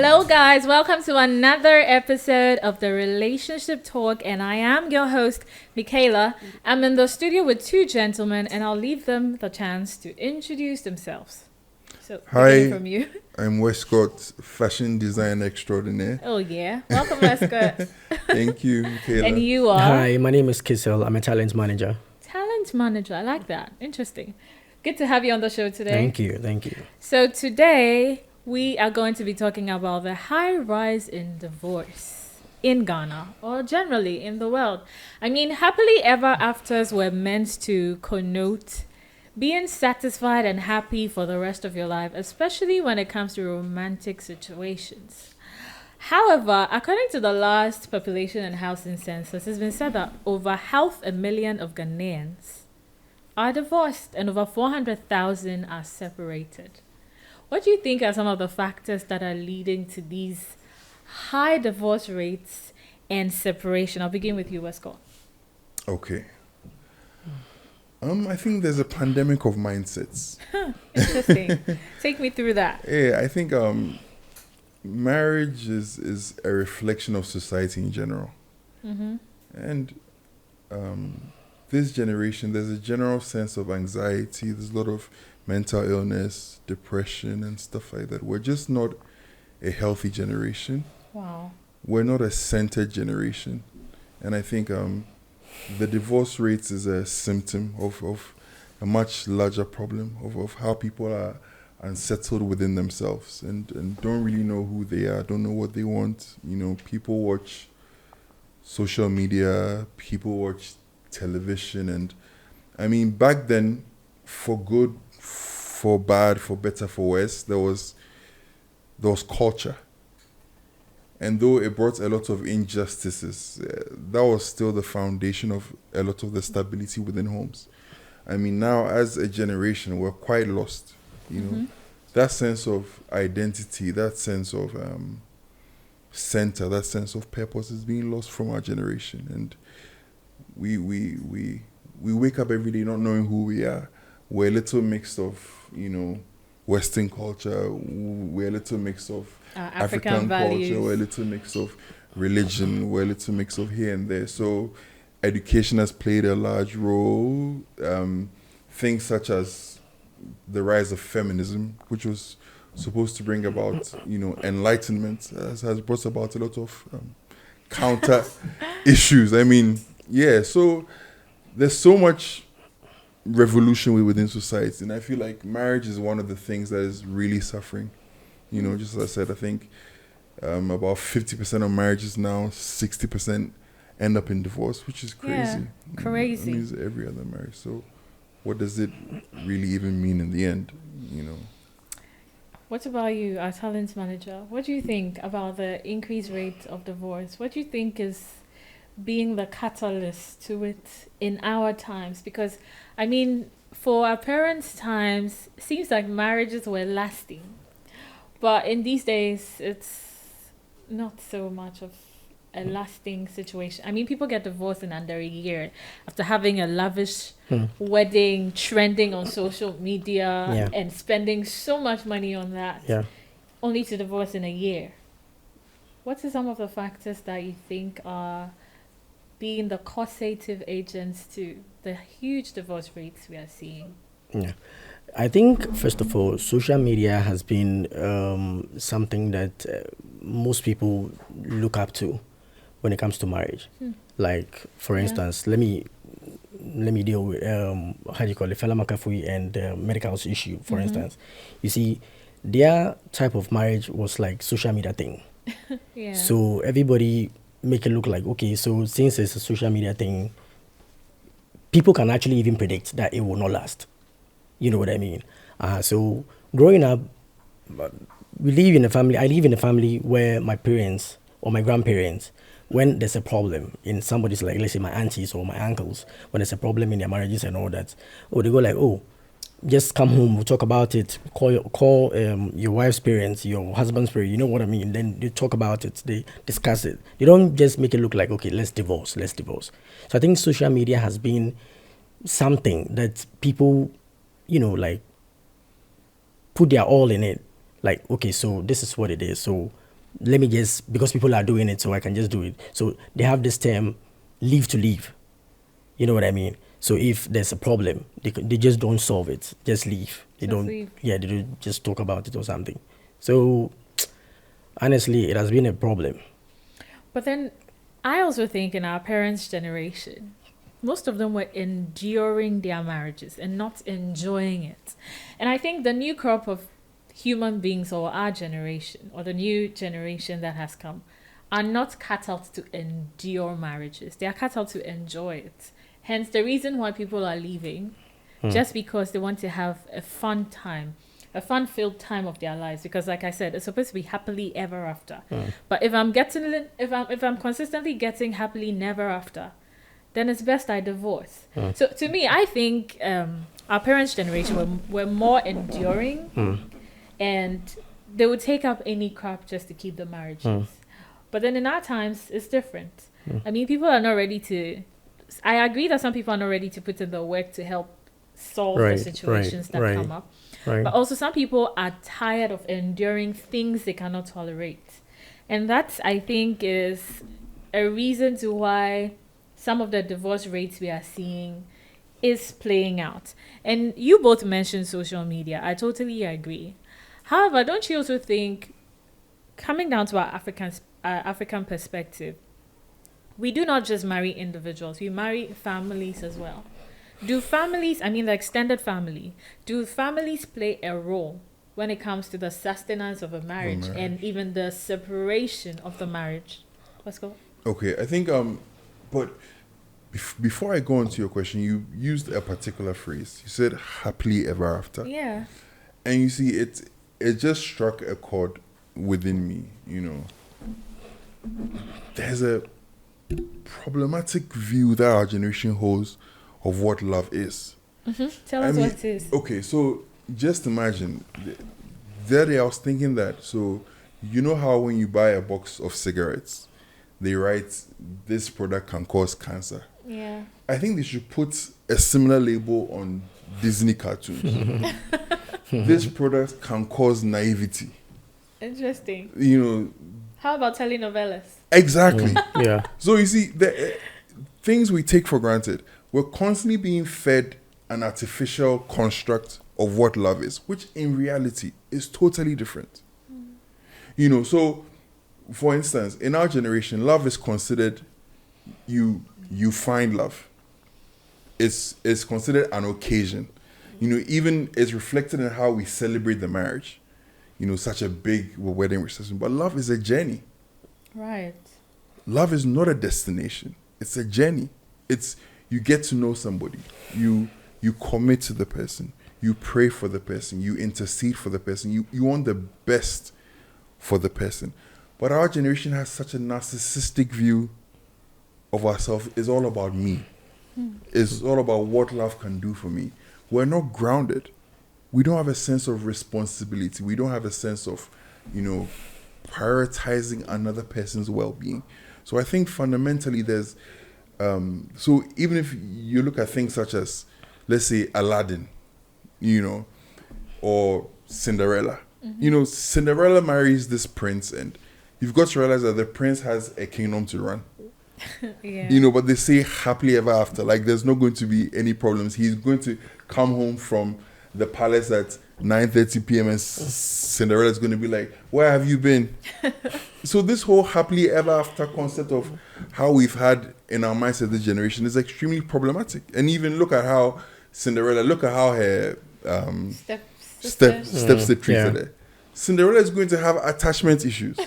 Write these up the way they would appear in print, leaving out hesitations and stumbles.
Hello, guys. Welcome to another episode of the Relationship Talk, and I am your host, Michaela. I'm in the studio with two gentlemen, and I'll leave them the chance to introduce themselves. So, beginning Hi, from you. I'm Westcott, fashion design extraordinaire. Oh, yeah. Welcome, Westcott. Thank you, Michaela. And you are? Hi, my name is Kissel. I'm a talent manager. Talent manager. I like that. Interesting. Good to have you on the show today. Thank you. So today we are going to be talking about the high rise in divorce in Ghana or generally in the world. I mean, happily ever afters were meant to connote being satisfied and happy for the rest of your life, especially when it comes to romantic situations. However, according to the last population and housing census, it's been said that over 500,000 of Ghanaians are divorced and over 400,000 are separated. What do you think are some of the factors that are leading to these high divorce rates and separation? I'll begin with you, Westcott. Okay. I think there's a pandemic of mindsets. Interesting. Take me through that. Yeah, I think marriage is a reflection of society in general. Mm-hmm. And this generation, there's a general sense of anxiety. There's a lot of mental illness, depression, and stuff like that. We're just not a healthy generation. Wow. We're not a centered generation. And I think the divorce rates is a symptom of a much larger problem of how people are unsettled within themselves and don't really know who they are, don't know what they want. You know, people watch social media, people watch television, and I mean, back then, for good, for bad, for better, for worse, there was culture. And though it brought a lot of injustices, that was still the foundation of a lot of the stability within homes. I mean, now as a generation, we're quite lost. You know, that sense of identity, that sense of center, that sense of purpose is being lost from our generation. And we wake up every day not knowing who we are. We're a little mix of, you know, Western culture. We're a little mix of African values. culture. We're a little mix of religion. We're a little mix of here and there. So education has played a large role. Things such as the rise of feminism, which was supposed to bring about, you know, enlightenment, has brought about a lot of counter issues. I mean, yeah, so there's so much revolution within society, and I feel like marriage is one of the things that is really suffering. You know, just as I said, I think about 50% of marriages now, 60% end up in divorce, which is crazy. Yeah, crazy. It means every other marriage. So what does it really even mean in the end, you know? What about you, our talent manager? What do you think about the increased rate of divorce? What do you think is being the catalyst to it in our times? Because, I mean, for our parents' times, it seems like marriages were lasting. But in these days, it's not so much of a lasting situation. I mean, people get divorced in under a year after having a lavish wedding trending on social media and spending so much money on that, only to divorce in a year. What are some of the factors that you think are being the causative agents to the huge divorce rates we are seeing? Yeah. I think, first of all, social media has been something that most people look up to when it comes to marriage. Like, for instance, let me deal with how do you call it, Fela Makafui and medical issue, for instance. You see, their type of marriage was like social media thing. So everybody make it look like, okay, so since it's a social media thing, people can actually even predict that it will not last. You know what I mean? So growing up, we live in a family. I live in a family where my parents or my grandparents, when there's a problem in somebody's, like, let's say my aunties or my uncles, when there's a problem in their marriages and all that, they go like, oh, just come home, we'll talk about it. Call your wife's parents, your husband's parents, you know what I mean? Then they talk about it, they discuss it. They don't just make it look like, okay, let's divorce. So I think social media has been something that people, you know, like, put their all in it. Like, okay, so this is what it is. So let me just, because people are doing it, so I can just do it. So they have this term, leave to leave. You know what I mean? So if there's a problem, they just don't solve it. Just leave. They Just don't. leave. Yeah, they don't just talk about it or something. So honestly, it has been a problem. But then I also think in our parents' generation, most of them were enduring their marriages and not enjoying it. And I think the new crop of human beings, or our generation, or the new generation that has come, are not cut out to endure marriages. They are cut out to enjoy it. Hence the reason why people are leaving, just because they want to have a fun time, a fun-filled time of their lives. Because, like I said, it's supposed to be happily ever after. But if I'm consistently getting happily never after, then it's best I divorce. So to me, I think our parents' generation were more enduring, and they would take up any crap just to keep the marriages. But then in our times, it's different. I mean, people are not ready to. I agree that some people are not ready to put in the work to help solve the situations that come up. Right. But also some people are tired of enduring things they cannot tolerate. And that, I think, is a reason to why some of the divorce rates we are seeing is playing out. And you both mentioned social media. I totally agree. However, don't you also think, coming down to our African perspective, we do not just marry individuals, we marry families as well. Do families, I mean the extended family, do families play a role when it comes to the sustenance of a marriage and even the separation of the marriage? Let's go. Okay, I think, but before I go on to your question, you used a particular phrase. You said happily ever after. Yeah. And you see, it just struck a chord within me, you know. There's a problematic view that our generation holds of what love is. Tell us what it is. Okay, so just imagine, the other day I was thinking that, so you know how when you buy a box of cigarettes, they write, this product can cause cancer. Yeah. I think they should put a similar label on Disney cartoons. This product can cause naivety. Interesting. You know. How about telenovelas? Exactly. Yeah. So you see, the things we take for granted, we're constantly being fed an artificial construct of what love is, which in reality is totally different. You know, so for instance, in our generation, love is considered, you find love. It's considered an occasion. You know, even it's reflected in how we celebrate the marriage. You know, such a big wedding reception. But love is a journey. Right. Love is not a destination. It's a journey. It's, you get to know somebody. You commit to the person. You pray for the person. You intercede for the person. You want the best for the person. But our generation has such a narcissistic view of ourselves. It's all about me. It's all about what love can do for me. We're not grounded. We don't have a sense of responsibility. We don't have a sense of, you know, prioritizing another person's well-being. So I think fundamentally there's, so even if you look at things such as, let's say, Aladdin, you know, or Cinderella. You know, Cinderella marries this prince, and you've got to realize that the prince has a kingdom to run. Yeah. You know, but they say happily ever after. Like, there's not going to be any problems. He's going to come home from the palace at 9:30 p.m. and Cinderella's going to be like, where have you been? So this whole happily ever after concept of how we've had in our mindset this generation is extremely problematic. And even look at how Cinderella, look at how her stepsister treated her. Cinderella is going to have attachment issues.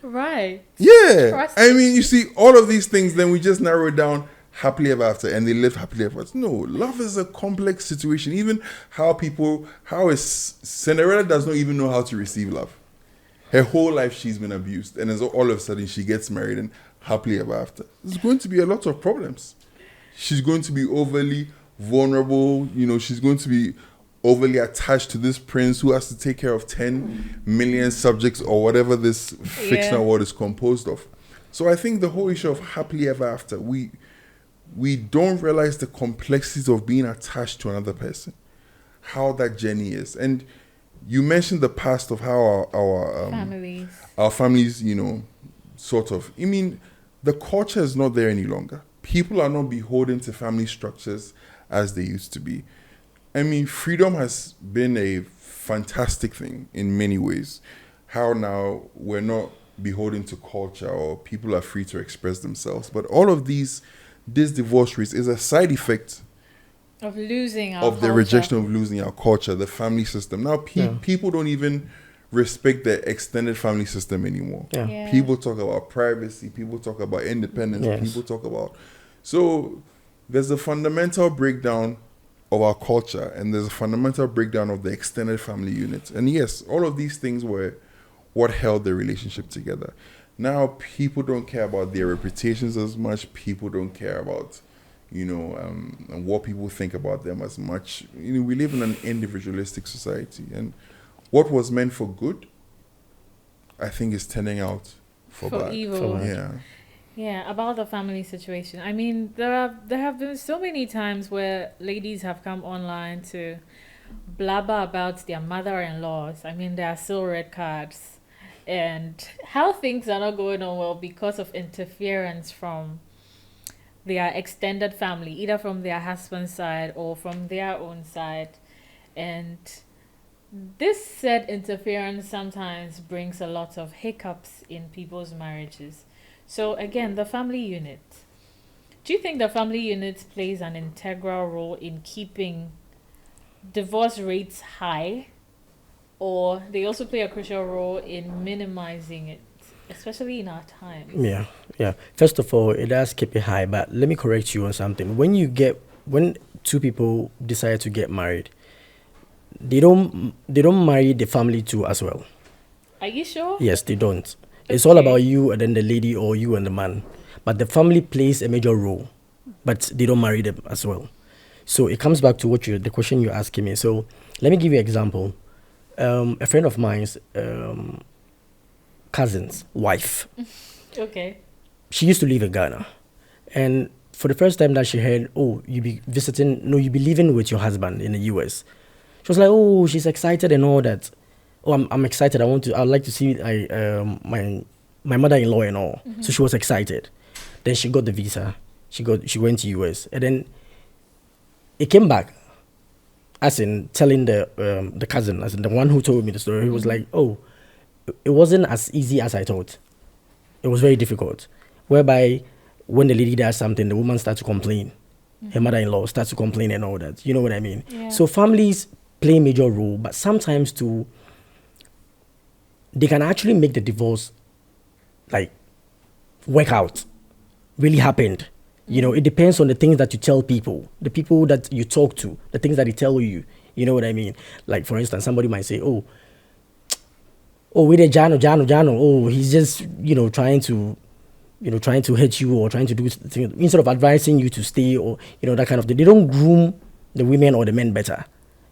Right. Yeah. Trust. I mean, you see, all of these things, then we just narrow it down happily ever after, and they live happily ever after. No, love is a complex situation. Even Cinderella does not even know how to receive love. Her whole life she's been abused, and then all of a sudden she gets married and happily ever after. There's going to be a lot of problems. She's going to be overly vulnerable. You know, she's going to be overly attached to this prince who has to take care of 10 million subjects or whatever this fictional world is composed of. So I think the whole issue of happily ever after, we don't realize the complexities of being attached to another person, how that journey is. And you mentioned the past of how our families, sort of. I mean, the culture is not there any longer. People are not beholden to family structures as they used to be. I mean, freedom has been a fantastic thing in many ways. How now we're not beholden to culture, or people are free to express themselves. But all of this divorce rates is a side effect of losing our of the culture. rejection of losing our culture, the family system. Now, people don't even respect the extended family system anymore. People talk about privacy. People talk about independence. People talk about... So there's a fundamental breakdown of our culture, and there's a fundamental breakdown of the extended family unit. And yes, all of these things were what held the relationship together. Now, people don't care about their reputations as much. People don't care about and what people think about them as much. We live in an individualistic society, and what was meant for good, I think, is turning out for bad. Evil. Yeah, about the family situation. I mean, there have been so many times where ladies have come online to blabber about their mother-in-laws. I mean, there are still red cards, and how things are not going on well because of interference from their extended family, either from their husband's side or from their own side. And this said interference sometimes brings a lot of hiccups in people's marriages. So again, the family unit. Do you think the family unit plays an integral role in keeping divorce rates high, or they also play a crucial role in minimizing it, especially in our times? Yeah. First of all, it does keep it high, but let me correct you on something. When two people decide to get married, they don't marry the family too as well. Are you sure? Yes, they don't. Okay. It's all about you and then the lady, or you and the man. But the family plays a major role, but they don't marry them as well. So it comes back to the question you're asking me. So let me give you an example. A friend of mine's cousin's wife. Okay. She used to live in Ghana. And for the first time that she heard, you'll be living with your husband in the US. She was like, she's excited and all that. I'm excited. I'd like to see my mother-in-law and all. Mm-hmm. So she was excited. Then she got the visa. She went to US. And then it came back, as in telling the cousin, as in the one who told me the story. He was like, it wasn't as easy as I thought. It was very difficult. Whereby when the lady does something, the woman starts to complain. Mm-hmm. Her mother-in-law starts to complain and all that. You know what I mean? Yeah. So families play a major role, but sometimes too, they can actually make the divorce work out. Really happened. It depends on the things that you tell people, the people that you talk to, the things that they tell you. You know what I mean? Like, for instance, somebody might say, with the Jano, he's just, trying to hurt you or trying to do things instead of advising you to stay, or, that kind of thing. They don't groom the women or the men better,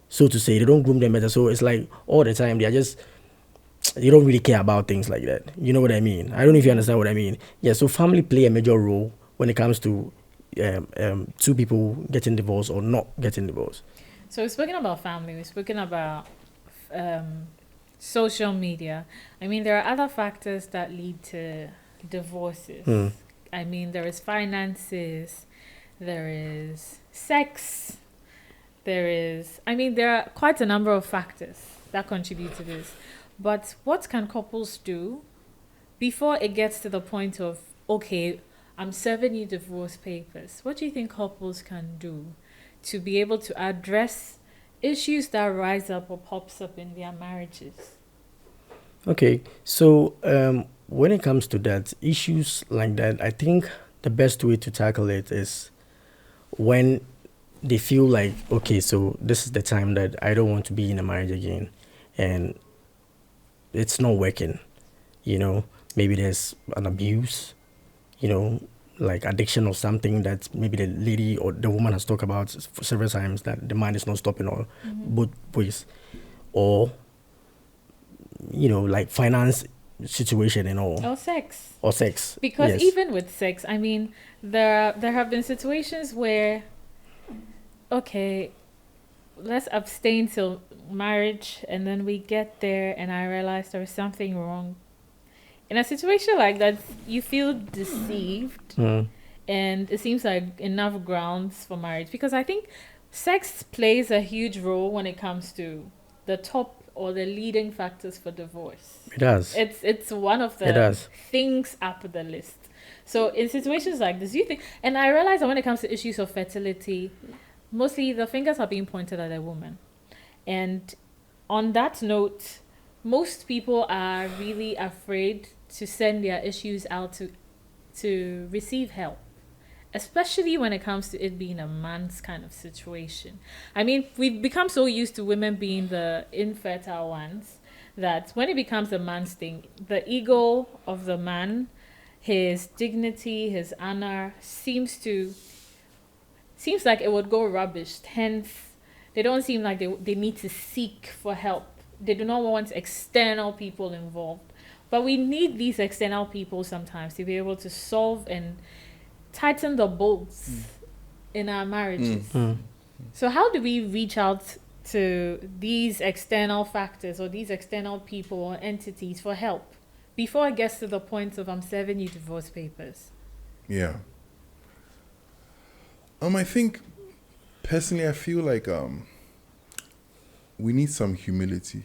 so to say. They don't groom them better. So it's like all the time, they don't really care about things like that. You know what I mean? I don't know if you understand what I mean. Yeah, so family play a major role when it comes to two people getting divorced or not getting divorced. So we're speaking about family. We're speaking about social media. I mean, there are other factors that lead to divorces. I mean, there is finances, there is sex, there are quite a number of factors that contribute to this. But what can couples do before it gets to the point of, okay, I'm serving you divorce papers? What do you think couples can do to be able to address issues that rise up or pops up in their marriages? Okay, so when it comes to that, issues like that, I think the best way to tackle it is when they feel like, okay, so this is the time that I don't want to be in a marriage again, and it's not working. Maybe there's an abuse, like addiction or something that maybe the lady or the woman has talked about several times, that the man is not stopping, or both ways, or like finance situation and all, or sex, because yes. Even with sex, I mean, there have been situations where, okay, let's abstain till marriage, and then we get there and I realize there's something wrong. In a situation like that, you feel deceived, and it seems like enough grounds for marriage, because I think sex plays a huge role when it comes to the top or the leading factors for divorce. It does. It's one of It the does. things up the list. So in situations like this, you think, and I realize that when it comes to issues of fertility, mostly the fingers are being pointed at a woman. And on that note, most people are really afraid to send their issues out to receive help, especially when it comes to it being a man's kind of situation. I mean, we've become so used to women being the infertile ones that when it becomes a man's thing, the ego of the man, his dignity, his honor seems like it would go rubbish. Hence, they don't seem like they need to seek for help. They do not want external people involved. But we need these external people sometimes to be able to solve and tighten the bolts in our marriages. So how do we reach out to these external factors or these external people or entities for help before it gets to the point of I'm serving you divorce papers? Yeah. I think personally, I feel like we need some humility.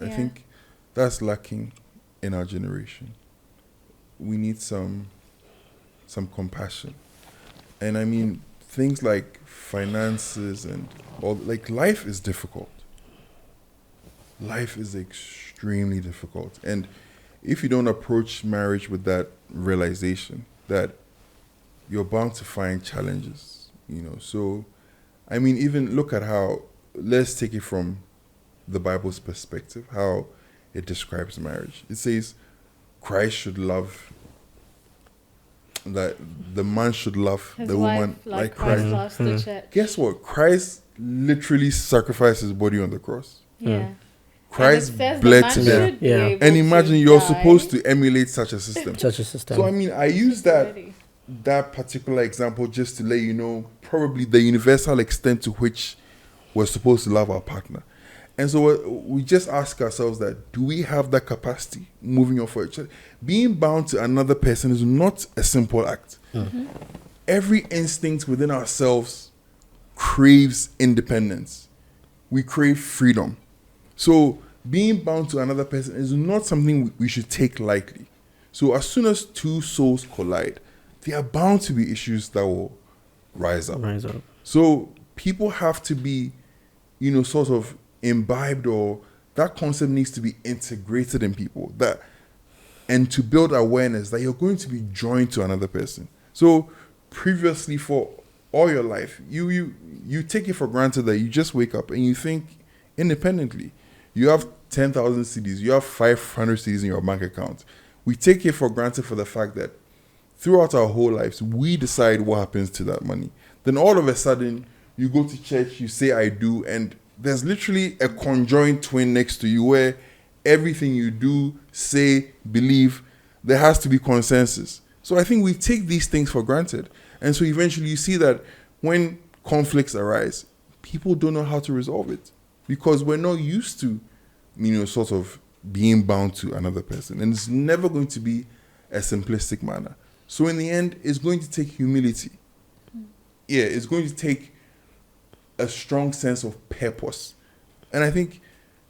I think that's lacking in our generation. We need some compassion. And I mean, things like finances and all, like, life is difficult. Life is extremely difficult. And if you don't approach marriage with that realization that you're bound to find challenges, So, I mean, even look at how, let's take it from the Bible's perspective, how it describes marriage. It says Christ should love, that the man should love His the wife, woman like Christ Christ. loves the church. Guess what? Christ literally sacrificed his body on the cross. Yeah. Christ And it says the bled man to death. should be Yeah. able And to imagine you're die. supposed to emulate such a system. Such a system. So I mean, I use that Already. particular example just to let you know probably the universal extent to which we're supposed to love our partner. And so we just ask ourselves that, do we have that capacity moving on for each other? Being bound to another person is not a simple act. Every instinct within ourselves craves independence. We crave freedom. So being bound to another person is not something we should take lightly. So as soon as two souls collide, there are bound to be issues that will rise up. So people have to be, sort of imbibed, or that concept needs to be integrated in people, and to build awareness that you're going to be joined to another person. So previously, for all your life, you take it for granted that you just wake up and you think independently. You have 10,000 CDs, you have 500 CDs in your bank account. We take it for granted for the fact that throughout our whole lives, we decide what happens to that money. Then all of a sudden, you go to church, you say I do, and there's literally a conjoined twin next to you where everything you do, say, believe, there has to be consensus. So I think we take these things for granted. And so eventually you see that when conflicts arise, people don't know how to resolve it because we're not used to, sort of being bound to another person. And it's never going to be a simplistic manner. So in the end, it's going to take humility. Yeah, it's going to take a strong sense of purpose. And I think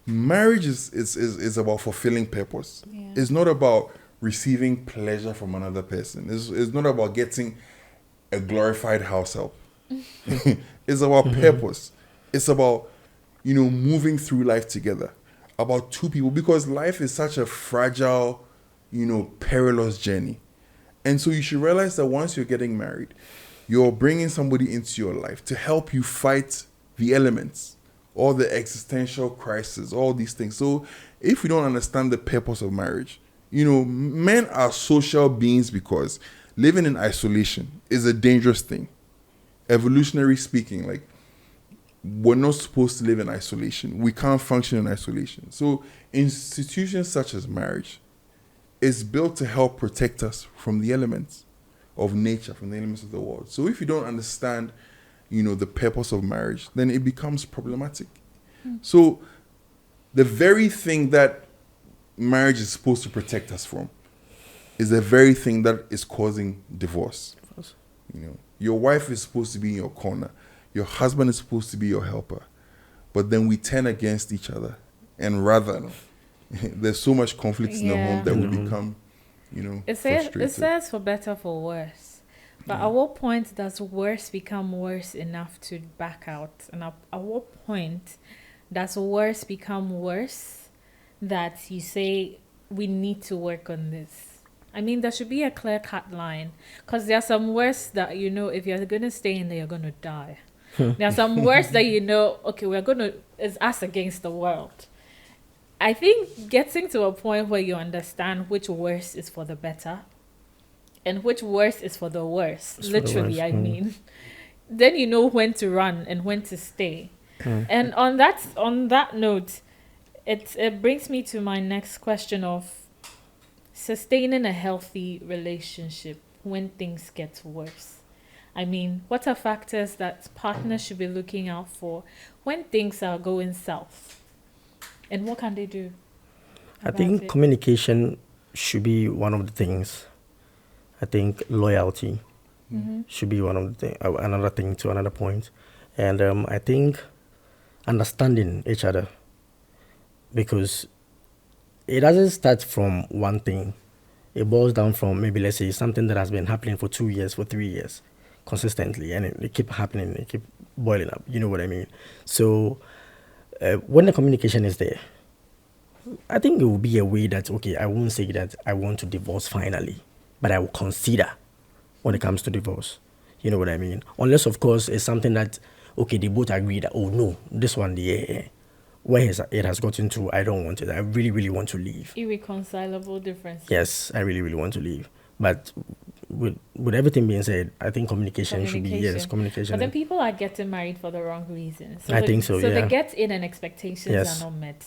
marriage is about fulfilling purpose. Yeah. It's not about receiving pleasure from another person. It's not about getting a glorified house help. It's about purpose. It's about, moving through life together. About two people, because life is such a fragile, perilous journey. And so you should realize that once you're getting married, you're bringing somebody into your life to help you fight the elements, all the existential crises, all these things. So if we don't understand the purpose of marriage, men are social beings because living in isolation is a dangerous thing. Evolutionary speaking, like, we're not supposed to live in isolation. We can't function in isolation. So institutions such as marriage is built to help protect us from the elements of nature, from the elements of the world. So if you don't understand, the purpose of marriage, then it becomes problematic. So the very thing that marriage is supposed to protect us from is the very thing that is causing divorce. Your wife is supposed to be in your corner. Your husband is supposed to be your helper. But then we turn against each other. And rather, there's so much conflict in the home that we become, frustrated. It says for better, for worse. But at what point does worse become worse enough to back out? And at what point does worse become worse that you say we need to work on this? I mean, there should be a clear-cut line. Because there are some worse that, if you're going to stay in there, you're going to die. There are some words that okay, it's us against the world. I think getting to a point where you understand which worse is for the better and which worse is for the worse, literally, I mean, then you know when to run and when to stay. And on that note, it brings me to my next question of sustaining a healthy relationship when things get worse. I mean, what are factors that partners should be looking out for when things are going south? And what can they do? I think communication should be one of the things. I think loyalty should be one of the another thing to another point. And I think understanding each other. Because it doesn't start from one thing. It boils down from maybe, let's say, something that has been happening for 2 years, for 3 years. Consistently, and it keep happening, it keep boiling up, you know what I mean? So when the communication is there, I think it will be a way that, okay, I won't say that I want to divorce finally, but I will consider when it comes to divorce, you know what I mean? Unless, of course, it's something that, okay, they both agree that, oh no, this one, where it has gotten to, I don't want it, I really, really want to leave. Irreconcilable differences. Yes, I really, really want to leave. But with everything being said, I think communication should be, communication. But then people are getting married for the wrong reasons. I think so, So they get in and expectations are not met.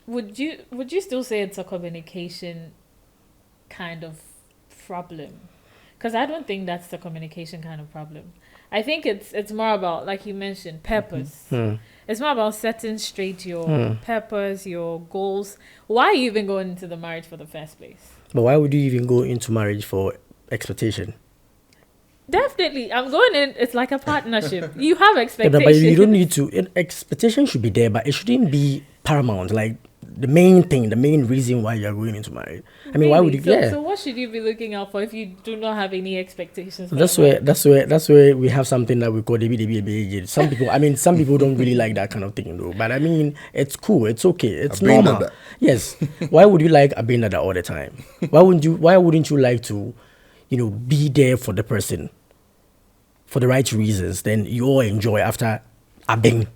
Would you still say it's a communication kind of problem? Because I don't think that's the communication kind of problem. I think it's more about, like you mentioned, purpose. It's more about setting straight your purpose, your goals. Why are you even going into the marriage for the first place? But why would you even go into marriage for expectation? Definitely. I'm going in, it's like a partnership. You have expectations. But you don't need to. Expectation should be there, but it shouldn't be paramount. Like the main thing, the main reason why you're going into marriage. I mean, why would you? So what should you be looking out for if you do not have any expectations? That's where we have something that we call DBDB. Some people don't really like that kind of thing, though. But I mean, it's cool. It's okay. It's normal. Yes. Why would you like abinada all the time? Why wouldn't you like to, be there for the person for the right reasons? Then you all enjoy after abing.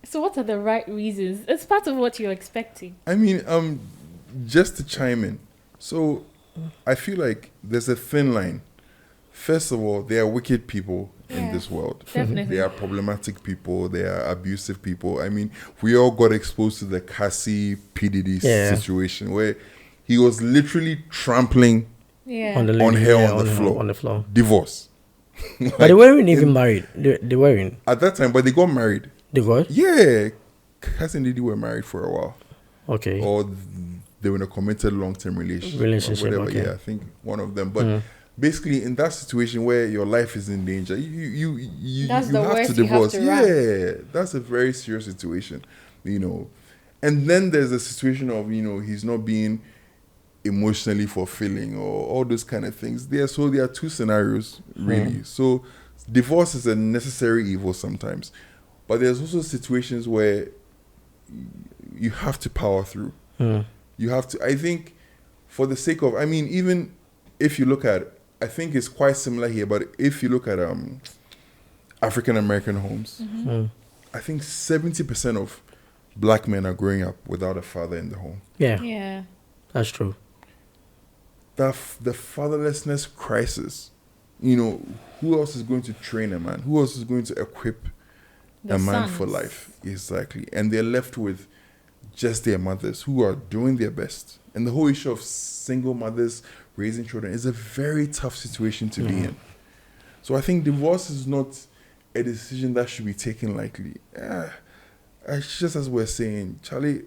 So what are the right reasons? It's part of what you're expecting. I mean, just to chime in. So I feel like there's a thin line. First of all, there are wicked people in this world. Definitely. There are problematic people. There are abusive people. I mean, we all got exposed to the Cassie P. Diddy situation where he was literally trampling on her on the floor. Divorce. But they weren't even married. They weren't. At that time, but they got married. They got? Yeah. Cassie and Diddy were married for a while. Okay. Or they were in a committed long-term relationship. Or whatever. Okay. Yeah, I think one of them. But basically, in that situation where your life is in danger, you have to divorce. That's a very serious situation, And then there's a situation of, he's not being emotionally fulfilling or all those kind of things. There are two scenarios, really. So divorce is a necessary evil sometimes. But there's also situations where you have to power through. You have to, I think, for the sake of, even if you look at, I think it's quite similar here, but if you look at African American homes, I think 70% of black men are growing up without a father in the home. Yeah. That's true. The fatherlessness crisis, who else is going to train a man? Who else is going to equip a man for life? Exactly. And they're left with just their mothers who are doing their best. And the whole issue of single mothers raising children is a very tough situation to be in. So I think divorce is not a decision that should be taken lightly. It's just as we're saying, Charlie,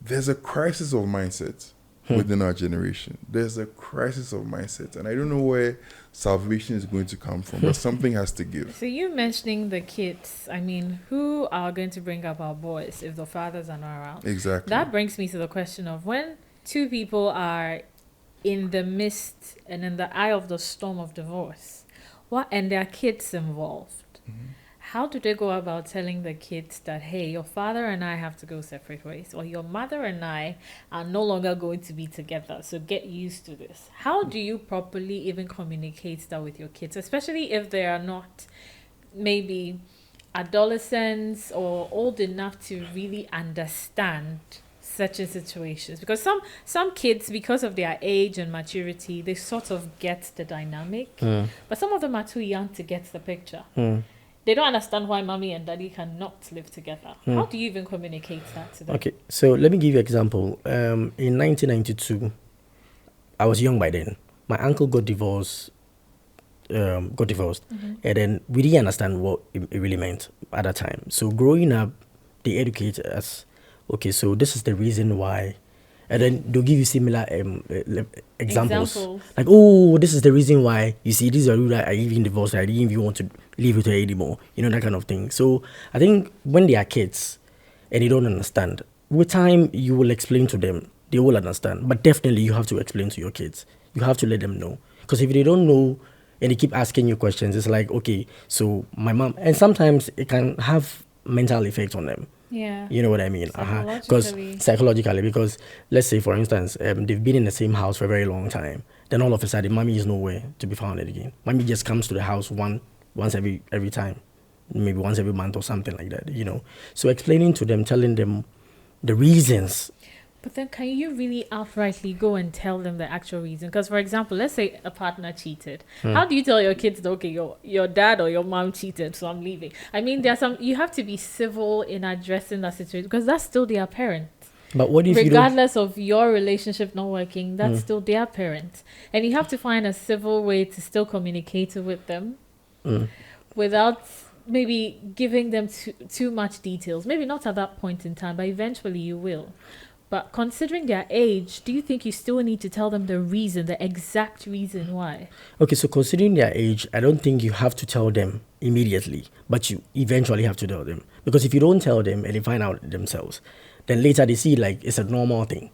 there's a crisis of mindset within our generation. There's a crisis of mindset, and I don't know where salvation is going to come from, but something has to give. So you mentioning the kids, I mean, who are going to bring up our boys if the fathers are not around? Exactly. That brings me to the question of when two people are in the midst and in the eye of the storm of divorce, and there are kids involved. How do they go about telling the kids that, hey, your father and I have to go separate ways, or your mother and I are no longer going to be together, so get used to this? How do you properly even communicate that with your kids, especially if they are not maybe adolescents or old enough to really understand certain situations? Because some kids, because of their age and maturity, they sort of get the dynamic, but some of them are too young to get the picture. They don't understand why mommy and daddy cannot live together. How do you even communicate that to them? Okay, so let me give you an example. In 1992, I was young by then. My uncle got divorced, and then we didn't understand what it really meant at that time. So growing up, they educate us. Okay, so this is the reason why. And then they'll give you similar examples. Like, oh, this is the reason why. You see, this is a rule that I even divorced. I didn't even want to live with her anymore. You know, that kind of thing. So I think when they are kids and they don't understand, with time, you will explain to them. They will understand. But definitely, you have to explain to your kids. You have to let them know. Because if they don't know and they keep asking you questions, it's like, okay, so my mom... And sometimes it can have mental effects on them. Yeah. You know what I mean? Psychologically, because let's say, for instance, they've been in the same house for a very long time. Then all of a sudden, mommy is nowhere to be found again. Mommy just comes to the house once every time, maybe once every month or something like that, you know. So explaining to them, telling them the reasons. But then can you really outrightly go and tell them the actual reason? Because, for example, let's say a partner cheated. How do you tell your kids, okay, your dad or your mom cheated, so I'm leaving? I mean, you have to be civil in addressing that situation because that's still their parent. But what if regardless of your relationship not working, that's still their parent. And you have to find a civil way to still communicate with them without maybe giving them too much details. Maybe not at that point in time, but eventually you will. But considering their age, do you think you still need to tell them the exact reason why? Okay, so considering their age, I don't think you have to tell them immediately, but you eventually have to tell them. Because if you don't tell them and they find out themselves, then later they see like it's a normal thing.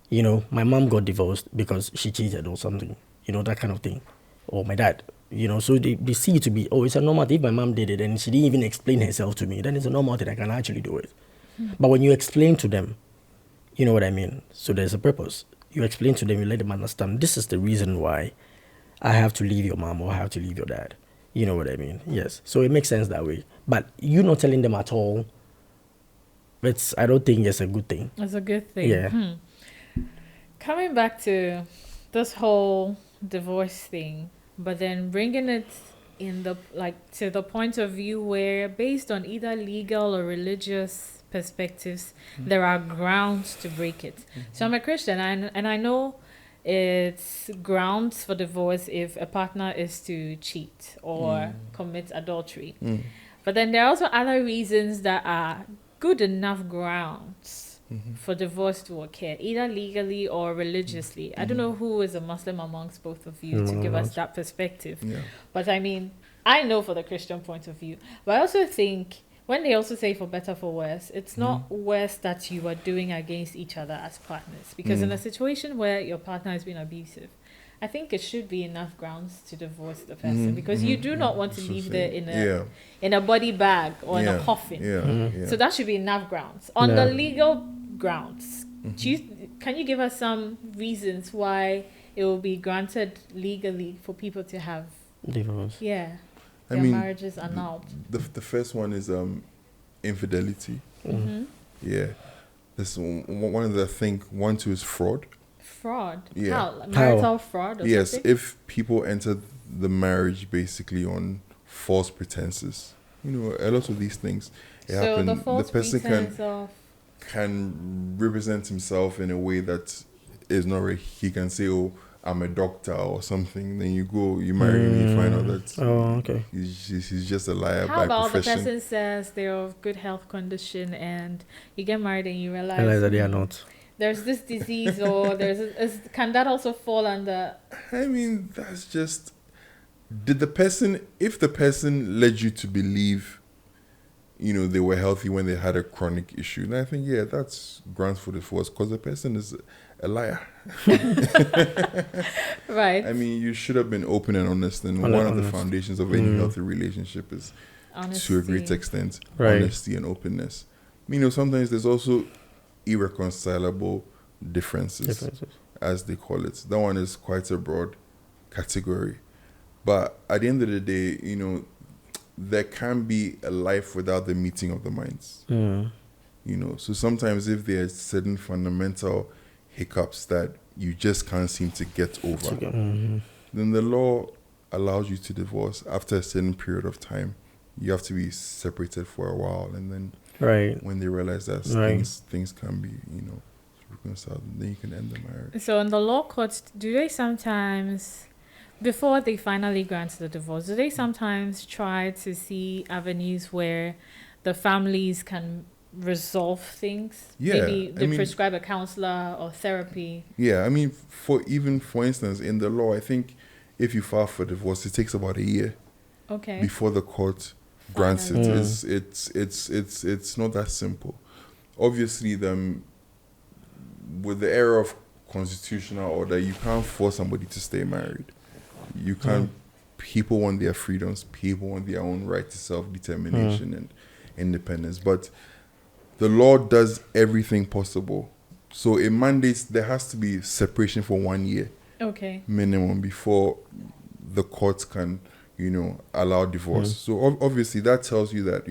You know, my mom got divorced because she cheated or something, you know, that kind of thing. Or my dad, you know, so they see it to be, oh, it's a normal thing. If my mom did it and she didn't even explain herself to me, then it's a normal thing. I can actually do it. But when you explain to them, you know what I mean? So there's a purpose. You explain to them, you let them understand, this is the reason why I have to leave your mom or I have to leave your dad. You know what I mean? Yes. So it makes sense that way. But you not telling them at all, I don't think it's a good thing. It's a good thing. Yeah. Coming back to this whole divorce thing, but then bringing it to the point of view where based on either legal or religious perspectives, there are grounds to break it. So I'm a Christian and I know it's grounds for divorce if a partner is to cheat or commit adultery. But then there are also other reasons that are good enough grounds for divorce to occur, either legally or religiously. I don't know who is a Muslim amongst both of you to give us that perspective. But I mean, I know for the Christian point of view. But I also think when they also say for better, for worse, it's not worse that you are doing against each other as partners. Because in a situation where your partner has been abusive, I think it should be enough grounds to divorce the person. Because you do not want to leave there in a body bag or in a coffin. So that should be enough grounds. On the legal grounds, can you give us some reasons why it will be granted legally for people to have divorce? Yeah. Marriages annulled. The first one is infidelity. Yeah. This one of the thing. 1, 2 is fraud. Fraud? Yeah. How? Marital fraud or yes, something? if people enter the marriage basically on false pretenses. You know, a lot of these things happen. The person can represent himself in a way that is not right. He can say, oh, I'm a doctor or something. Then you marry him, you find out that Okay. he's just a liar How by about the profession. person says they're of good health condition and you get married and you realize, Realize that they are not. there's this disease or can that also fall under? I mean, that's just. If the person led you to believe, they were healthy when they had a chronic issue, then I think, yeah, that's grounds for divorce because the person is a liar. Right. I mean, you should have been open and honest, and one of the foundations of any healthy relationship is, Honesty. to a great extent, Right. honesty and openness. Sometimes there's also irreconcilable differences, as they call it. That one is quite a broad category. But at the end of the day, there can be a life without the meeting of the minds. So sometimes if there are certain fundamental hiccups that you just can't seem to get over, then the law allows you to divorce after a certain period of time. You have to be separated for a while, and then when they realize that things can be, reconciled, then you can end the marriage. So in the law courts, do they sometimes, before they finally grant the divorce, do they sometimes try to see avenues where the families can resolve things? Yeah, Maybe they prescribe a counselor or therapy. Yeah, I mean, for instance, in the law, I think if you file for divorce, it takes about a year before the court grants it. It's not that simple. Obviously, with the era of constitutional order, you can't force somebody to stay married. You can't. People want their freedoms. People want their own right to self-determination and independence. But the law does everything possible. So it mandates there has to be separation for 1 year minimum before the courts can, allow divorce. So obviously that tells you that,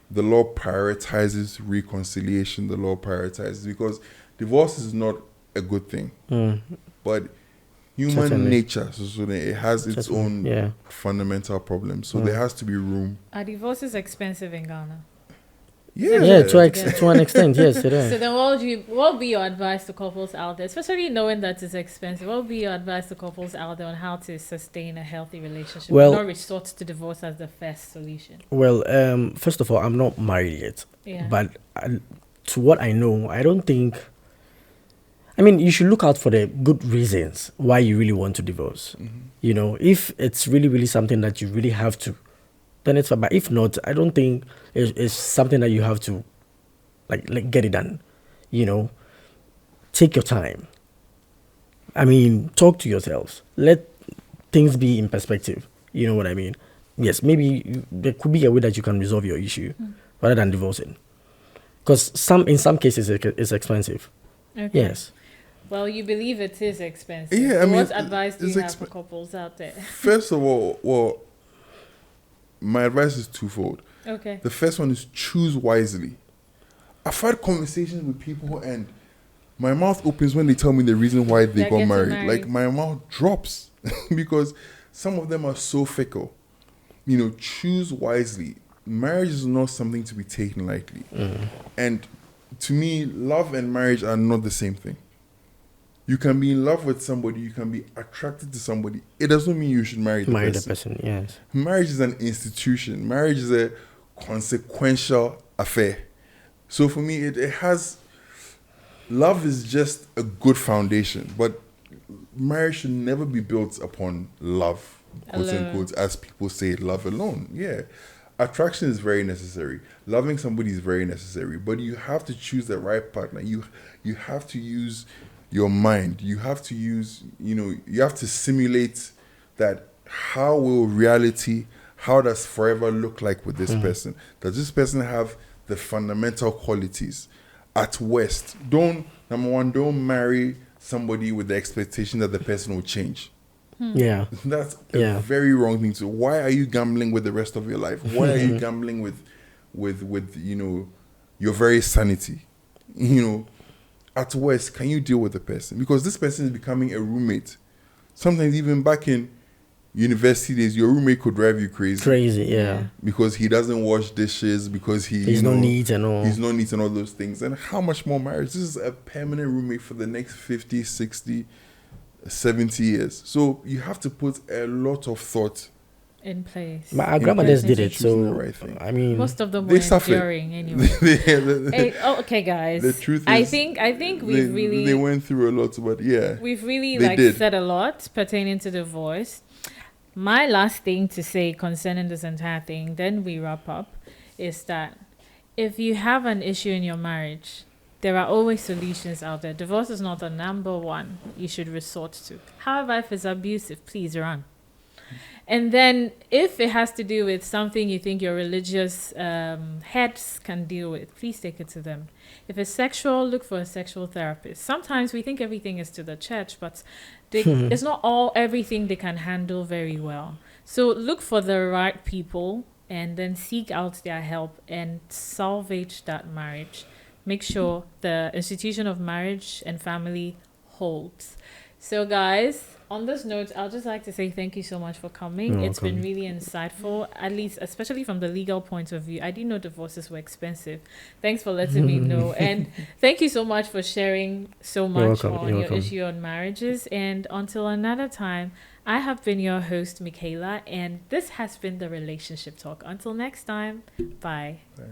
the law prioritizes reconciliation. The law prioritizes, because divorce is not a good thing. But human nature, so it has its own fundamental problems. So there has to be room. Are divorces expensive in Ghana? Yeah, to an extent, yes, it is. So then what would be your advice to couples out there, especially knowing that it's expensive? What would be your advice to couples out there on how to sustain a healthy relationship and not resort to divorce as the first solution? Well, first of all, I'm not married yet. But to what I know, I don't think... I mean, you should look out for the good reasons why you really want to divorce. If it's really, really something that you really have to, then it's fine. But if not, I don't think it's something that you have to, like get it done. Take your time. I mean, talk to yourselves. Let things be in perspective. You know what I mean? Yes, maybe there could be a way that you can resolve your issue rather than divorcing. Because in some cases, it's expensive. Yes. Well, you believe it is expensive. Yeah, so what advice do you have for couples out there? First of all, my advice is twofold. Okay. The first one is choose wisely. I've had conversations with people and my mouth opens when they tell me the reason why they got married. Like, my mouth drops because some of them are so fickle. Choose wisely. Marriage is not something to be taken lightly. And to me, love and marriage are not the same thing. You can be in love with somebody, you can be attracted to somebody. It doesn't mean you should marry the person. Yes. Marriage is an institution. Marriage is a consequential affair. So for me, it has... Love is just a good foundation, but marriage should never be built upon love, quote unquote, as people say, love alone. Yeah. Attraction is very necessary. Loving somebody is very necessary, but you have to choose the right partner. You have to use your mind. You have to use, you have to simulate that. How will reality, how does forever look like with this person? Does this person have the fundamental qualities? At worst, number one, don't marry somebody with the expectation that the person will change. Yeah. That's a very wrong thing to. Why are you gambling with the rest of your life? Why are you gambling with your very sanity? At worst, can you deal with the person? Because this person is becoming a roommate. Sometimes even back in university days, your roommate could drive you crazy. Because he doesn't wash dishes, because he's not neat and all. He's not neat and all those things. And how much more marriage? This is a permanent roommate for the next 50, 60, 70 years. So you have to put a lot of thought in place. Our grandmothers did it, choosing the so right thing. I mean, Most of them they were suffered. enduring anyway. Okay, guys. The truth is, I think we've really they went through a lot, but yeah, we've really they did. said a lot pertaining to divorce. My last thing to say concerning this entire thing, then we wrap up, is that if you have an issue in your marriage, there are always solutions out there. Divorce is not the number one you should resort to. However, if it's abusive, please run. And then if it has to do with something you think your religious heads can deal with, please take it to them. If it's sexual, look for a sexual therapist. Sometimes we think everything is to the church, but it's not everything they can handle very well. So look for the right people and then seek out their help and salvage that marriage. Make sure the institution of marriage and family holds. So guys, on this note, I'll just like to say thank you so much for coming. It's been really insightful, at least especially from the legal point of view. I didn't know divorces were expensive. Thanks for letting me know. And thank you so much for sharing so much on your issue on marriages. And until another time, I have been your host, Michaela, and this has been the Relationship Talk. Until next time, bye. Bye.